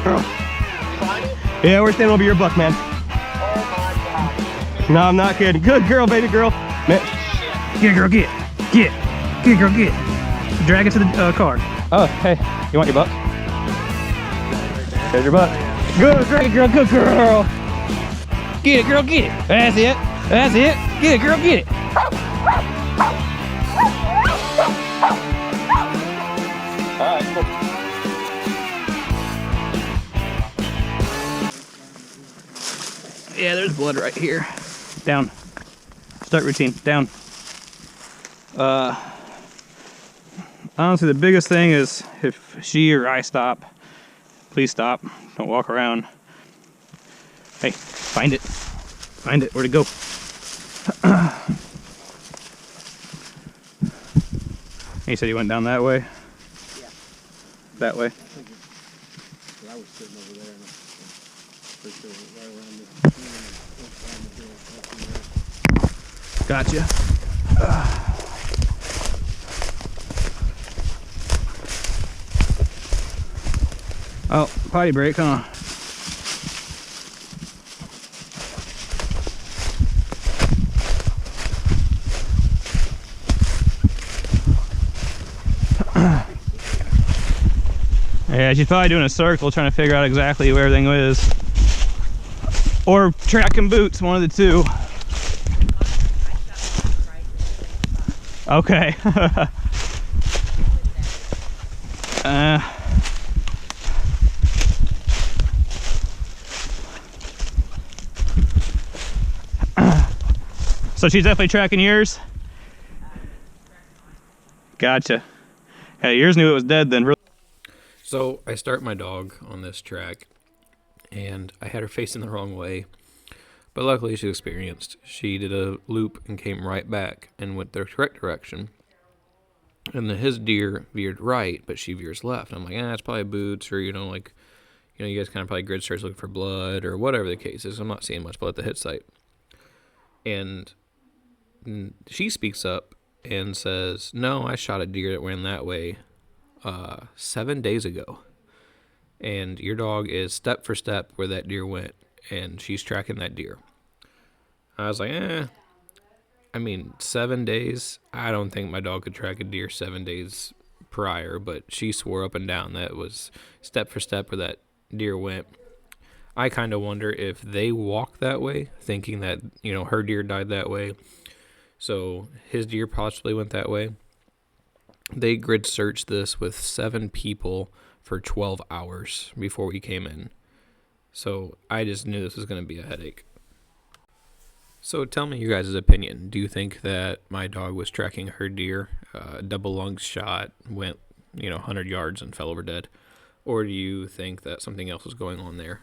Yeah, we're standing over your buck, man. No, I'm not kidding. Good girl, baby girl. Man. Get, girl, get. Get. Get, girl, get. Drag it to the car. Oh, hey. You want your buck? There's your buck. Good, drag it, girl. Good girl. Get it, girl, get it. That's it. That's it. Get it, girl, get it. All right, cool. Yeah, there's blood right here. Down. Start routine. Down. Honestly, the biggest thing is if she or I stop, please stop. Don't walk around. Hey, find it. Find it. Where'd it go? You said you went down that way? Yeah. That way? I was sitting over there and I'm pretty sure it was right around the Gotcha. Oh, potty break, huh? Yeah, she's probably doing a circle trying to figure out exactly where everything is. Or tracking boots, one of the two. Okay. So she's definitely tracking yours? Gotcha. Hey, yours knew it was dead then. So I start my dog on this track, and I had her facing the wrong way. But luckily she's experienced. She did a loop and came right back and went the correct direction. And then his deer veered right, but she veers left. I'm like, it's probably boots, or, you guys kind of probably grid search looking for blood, or whatever the case is. I'm not seeing much blood at the hit site. And she speaks up and says, no, I shot a deer that ran that way 7 days ago. And your dog is step for step where that deer went, and she's tracking that deer. I was like, 7 days? I don't think my dog could track a deer 7 days prior, but she swore up and down that was step for step where that deer went. I kind of wonder if they walked that way, thinking that, her deer died that way. So his deer possibly went that way. They grid searched this with 7 people for 12 hours before we came in. So I just knew this was going to be a headache. So tell me your guys' opinion. Do you think that my dog was tracking her deer, double lung shot, went 100 yards and fell over dead? Or do you think that something else was going on there?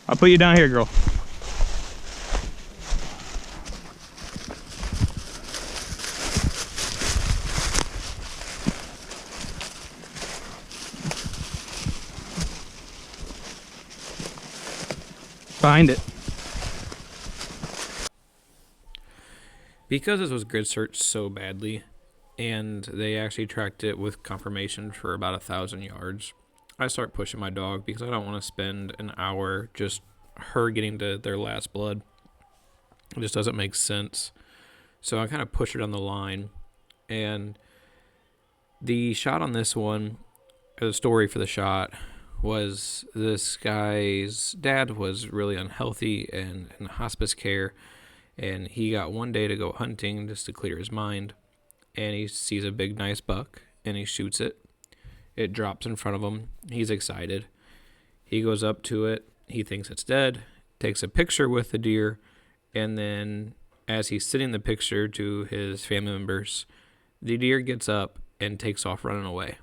I'll put you down here, girl. Find it. Because this was grid searched so badly, and they actually tracked it with confirmation for about 1,000 yards, I start pushing my dog because I don't want to spend an hour just her getting to their last blood. It just doesn't make sense. So I kind of push her down the line, and the shot on this one, or the story for the shot, was this guy's dad was really unhealthy and in hospice care, and he got one day to go hunting just to clear his mind, and he sees a big nice buck and he shoots it. It drops in front of him. He's excited. He goes up to it. He thinks it's dead, takes a picture with the deer, and then as he's sending the picture to his family members, the deer gets up and takes off running away.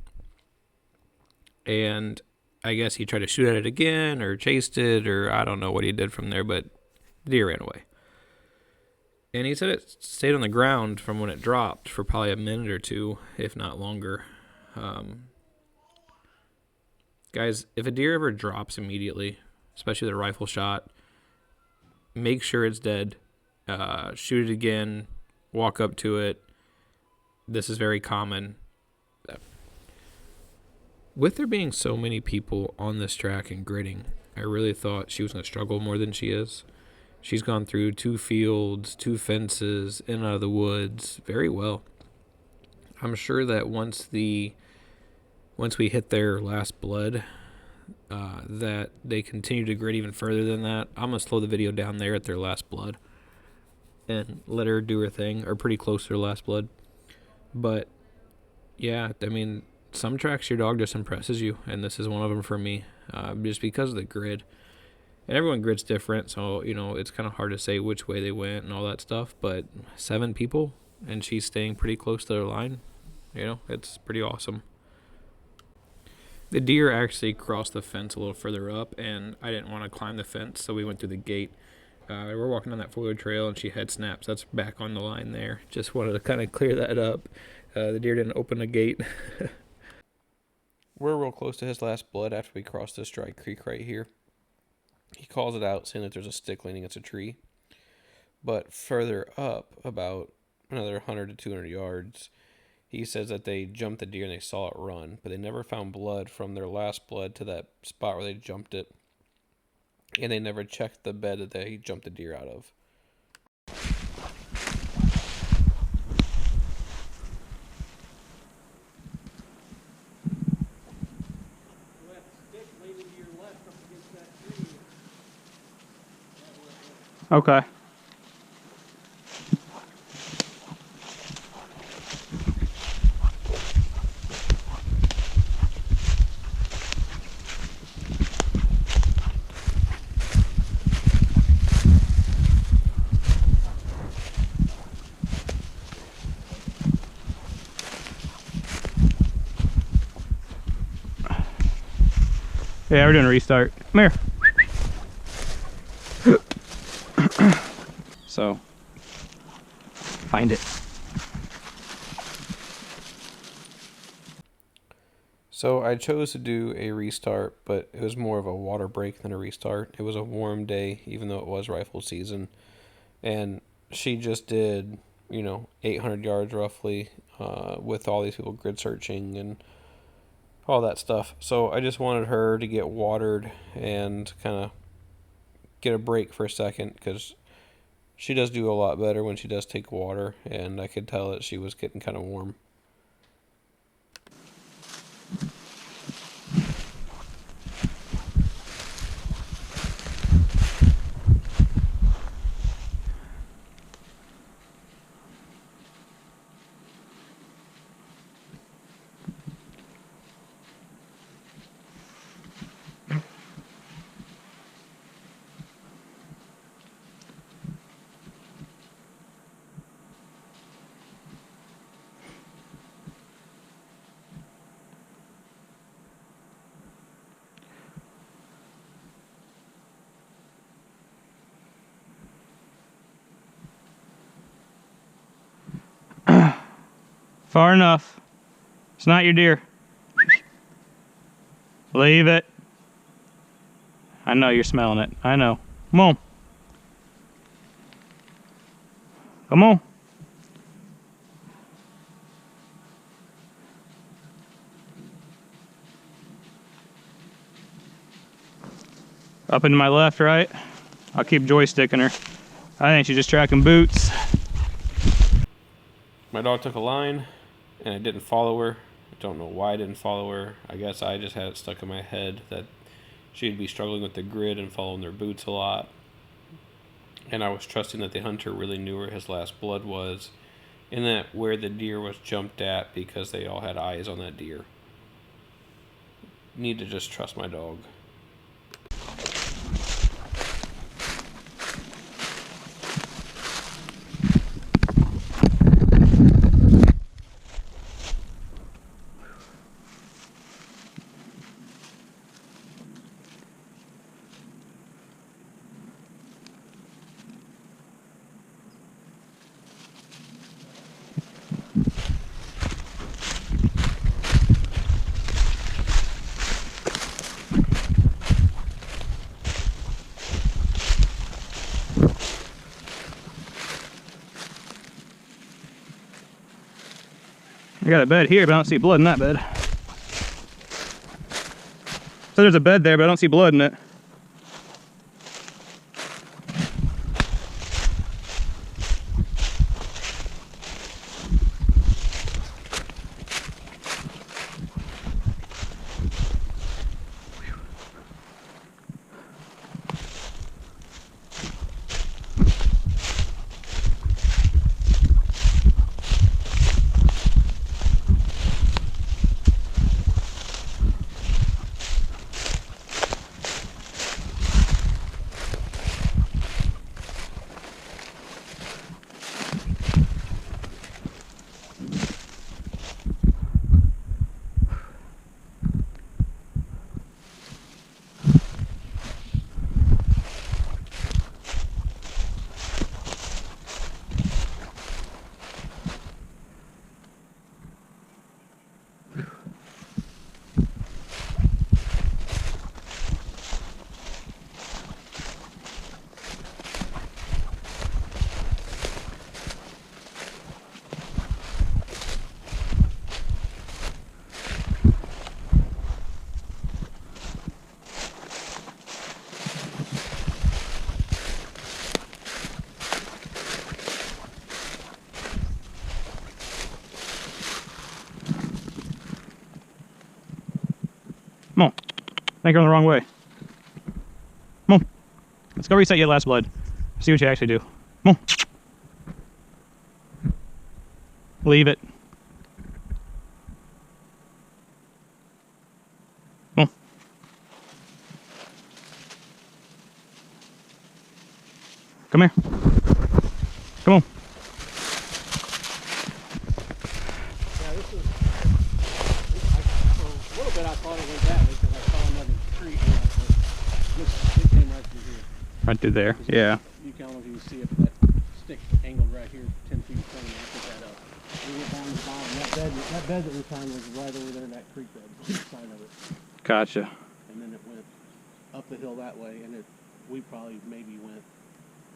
And I guess he tried to shoot at it again or chased it, or I don't know what he did from there, but the deer ran away. And he said it stayed on the ground from when it dropped for probably a minute or two, if not longer. Guys, if a deer ever drops immediately, especially with a rifle shot, make sure it's dead. Shoot it again. Walk up to it. This is very common. With there being so many people on this track and gridding, I really thought she was going to struggle more than she is. She's gone through 2 fields, 2 fences, in and out of the woods very well. I'm sure that once we hit their last blood, that they continue to grid even further than that. I'm going to slow the video down there at their last blood and let her do her thing, or pretty close to her last blood. But, yeah, I mean, some tracks your dog just impresses you, and this is one of them for me, just because of the grid. And everyone grids different, so, you know, it's kind of hard to say which way they went and all that stuff. But 7 people, and she's staying pretty close to their line. You know, it's pretty awesome. The deer actually crossed the fence a little further up, and I didn't want to climb the fence, so we went through the gate. We're walking on that 4-wheel trail, and she head snaps. That's back on the line there. Just wanted to kind of clear that up. The deer didn't open the gate. We're real close to his last blood after we cross this dry creek right here. He calls it out, saying that there's a stick leaning against a tree. But further up, about another 100 to 200 yards, he says that they jumped the deer and they saw it run, but they never found blood from their last blood to that spot where they jumped it. And they never checked the bed that they jumped the deer out of. Okay. Yeah, we're doing a restart. Come here. So, find it. So I chose to do a restart, but it was more of a water break than a restart. It was a warm day, even though it was rifle season. And she just did, 800 yards roughly, with all these people grid searching and all that stuff. So I just wanted her to get watered and kind of get a break for a second, because she does do a lot better when she does take water, and I could tell that she was getting kind of warm. Far enough. It's not your deer. Leave it. I know you're smelling it. I know. Come on. Come on. Up into my left, right? I'll keep joysticking her. I think she's just tracking boots. My dog took a line, and I didn't follow her. I don't know why I didn't follow her. I guess I just had it stuck in my head that she'd be struggling with the grid and following their boots a lot. And I was trusting that the hunter really knew where his last blood was, and that where the deer was jumped at, because they all had eyes on that deer. Need to just trust my dog. I got a bed here, but I don't see blood in that bed. So there's a bed there, but I don't see blood in it. Come on. I think you're on the wrong way. Come on. Let's go reset your last blood. See what you actually do. Come on. Leave it. Come on. Come here. Come on. Yeah, this is. For a little bit, I thought it went that way because I saw another tree. It came right through here. Right through there. Yeah. You can only see if that stick angled right here, 10 feet in front of me. I put that up. We went down the bottom. That bed that we found was right over there in that creek bed, on the side of it. Gotcha. And then it went up the hill that way, and we probably maybe went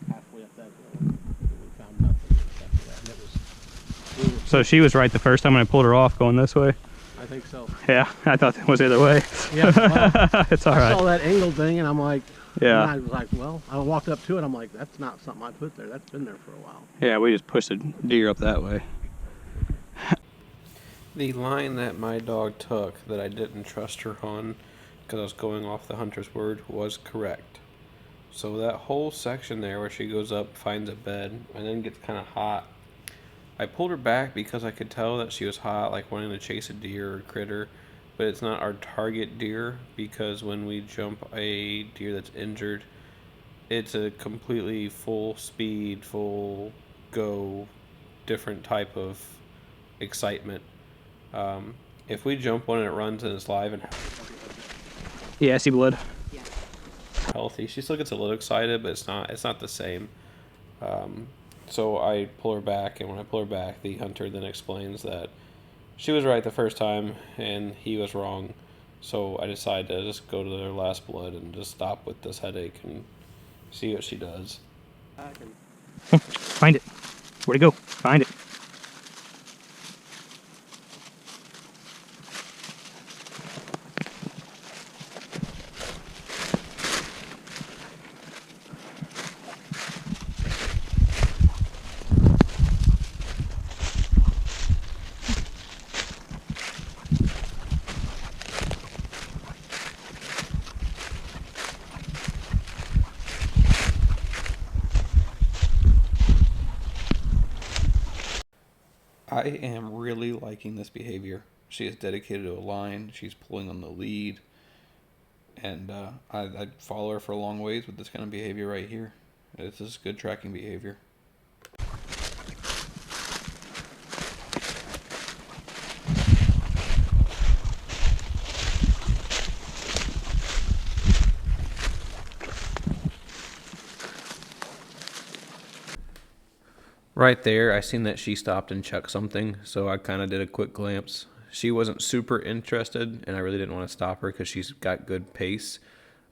halfway up that hill. And we found nothing after that. And it was. So she was right the first time when I pulled her off going this way. I think so. Yeah, I thought it was the other way. Yeah, well, it's all right. I saw that angled thing, and I'm like, Yeah. and I was like, well, I walked up to it. I'm like, that's not something I put there. That's been there for a while. Yeah, we just pushed the deer up that way. The line that my dog took that I didn't trust her on because I was going off the hunter's word was correct. So that whole section there where she goes up, finds a bed, and then gets kind of hot. I pulled her back because I could tell that she was hot, like wanting to chase a deer or critter, but it's not our target deer because when we jump a deer that's injured, it's a completely full speed, full go, different type of excitement. If we jump one and it runs and it's live and Yeah, I see blood. healthy, she still gets a little excited, but it's not the same. So I pull her back, and when I pull her back, the hunter then explains that she was right the first time and he was wrong. So I decided to just go to their last blood and just stop with this headache and see what she does. Find it. Where'd it go? Find it. I am really liking this behavior. She is dedicated to a line. She's pulling on the lead. And I'd follow her for a long ways with this kind of behavior right here. This is good tracking behavior. Right there, I seen that she stopped and checked something, so I kind of did a quick glance. She wasn't super interested, and I really didn't want to stop her because she's got good pace.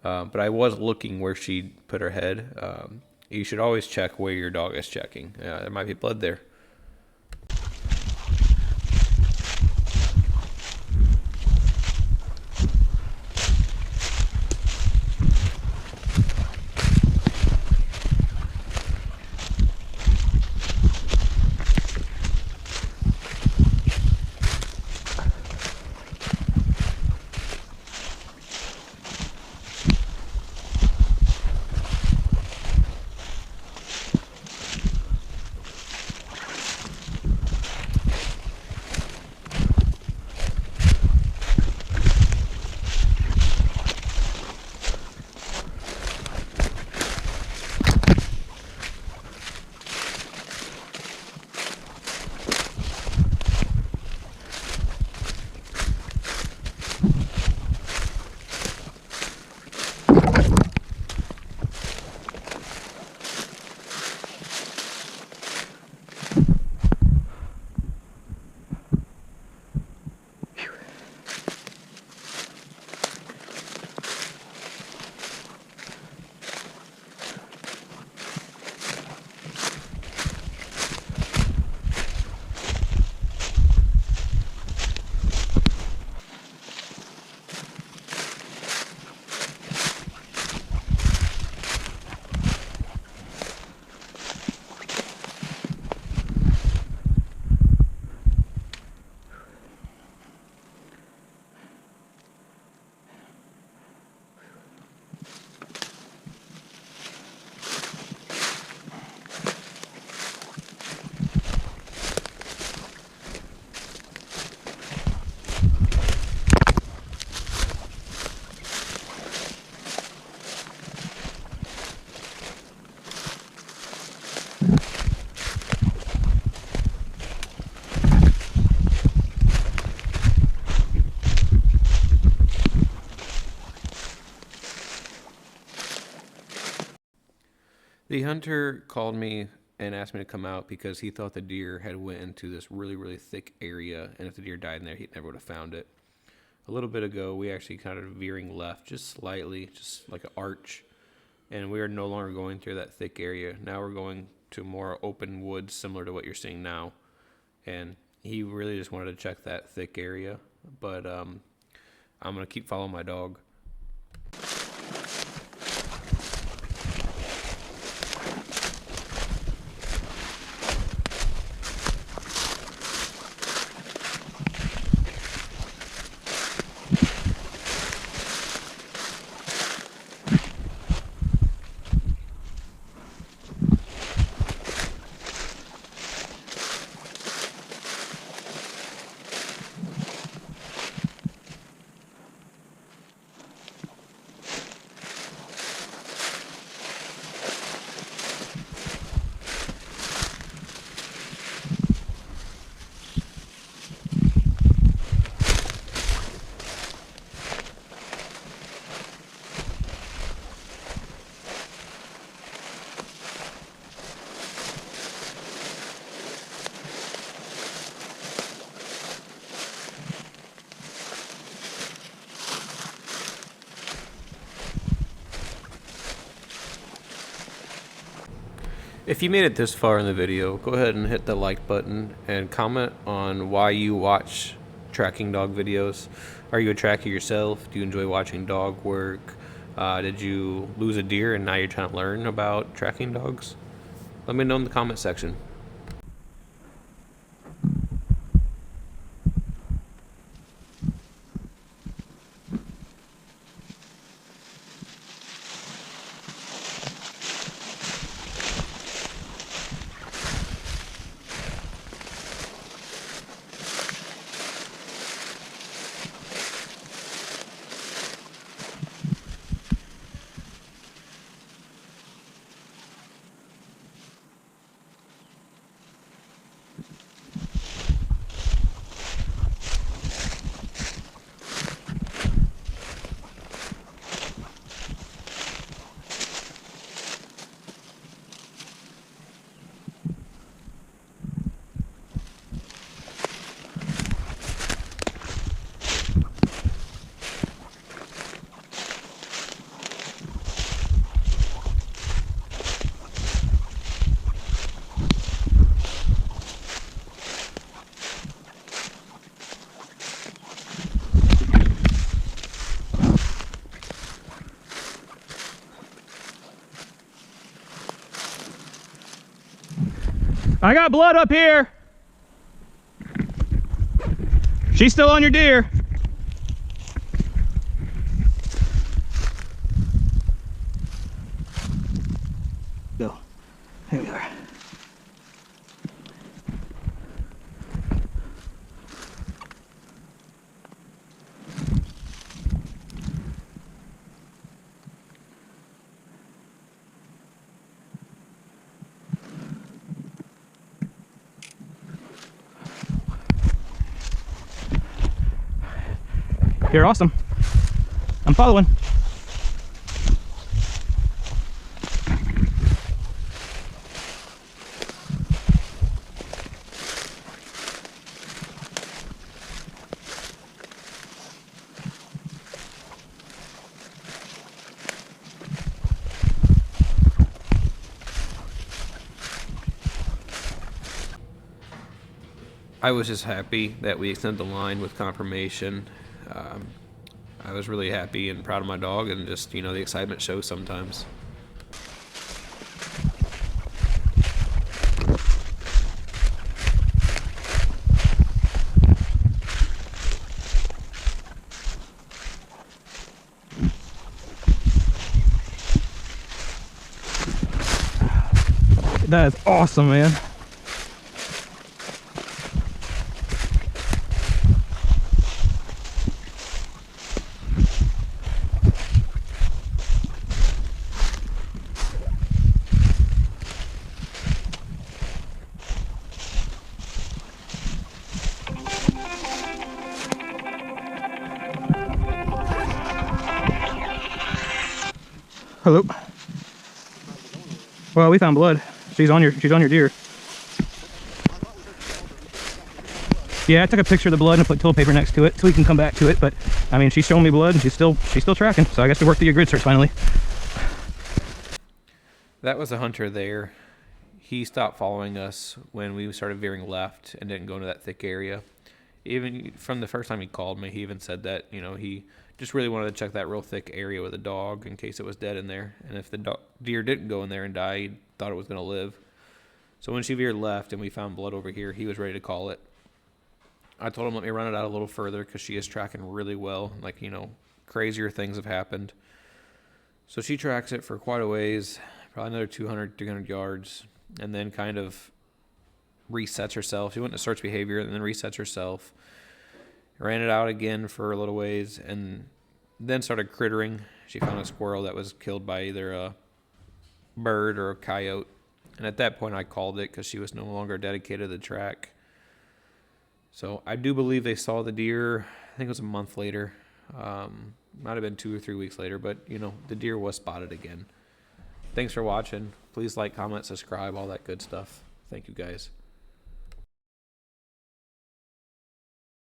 But I was looking where she put her head. You should always check where your dog is checking. There might be blood there. The hunter called me and asked me to come out because he thought the deer had went into this really, really thick area, and if the deer died in there, he never would have found it. A little bit ago, we actually kind of veering left just slightly, just like an arch, and we are no longer going through that thick area. Now we're going to more open woods, similar to what you're seeing now, and he really just wanted to check that thick area, but I'm going to keep following my dog. If you made it this far in the video, go ahead and hit the like button and comment on why you watch tracking dog videos. Are you a tracker yourself? Do you enjoy watching dog work? Did you lose a deer and now you're trying to learn about tracking dogs? Let me know in the comment section. I got blood up here. She's still on your deer. Go. Here we are. You're awesome. I'm following. I was just happy that we extended the line with confirmation. I was really happy and proud of my dog, and just, you know, the excitement shows sometimes. That is awesome, man. Hello. Well, we found blood. She's on your deer. Yeah, I took a picture of the blood and put toilet paper next to it so we can come back to it. But I mean, she's showing me blood and she's still tracking. So I guess we worked through your grid search finally. That was a hunter there. He stopped following us when we started veering left and didn't go into that thick area. Even from the first time he called me, he even said that, you know, he just really wanted to check that real thick area with a dog in case it was dead in there. And if the deer didn't go in there and die, he thought it was going to live. So when she veered left and we found blood over here, he was ready to call it. I told him let me run it out a little further because she is tracking really well. Like, you know, crazier things have happened. So she tracks it for quite a ways, probably another 200, 300 yards, and then kind of resets herself. She went into search behavior and then resets herself. Ran it out again for a little ways and then started crittering. She found a squirrel that was killed by either a bird or a coyote. And at that point I called it because she was no longer dedicated to the track. So I do believe they saw the deer, I think it was a month later. Might have been 2 or 3 weeks later, but, you know, the deer was spotted again. Thanks for watching. Please like, comment, subscribe, all that good stuff. Thank you, guys.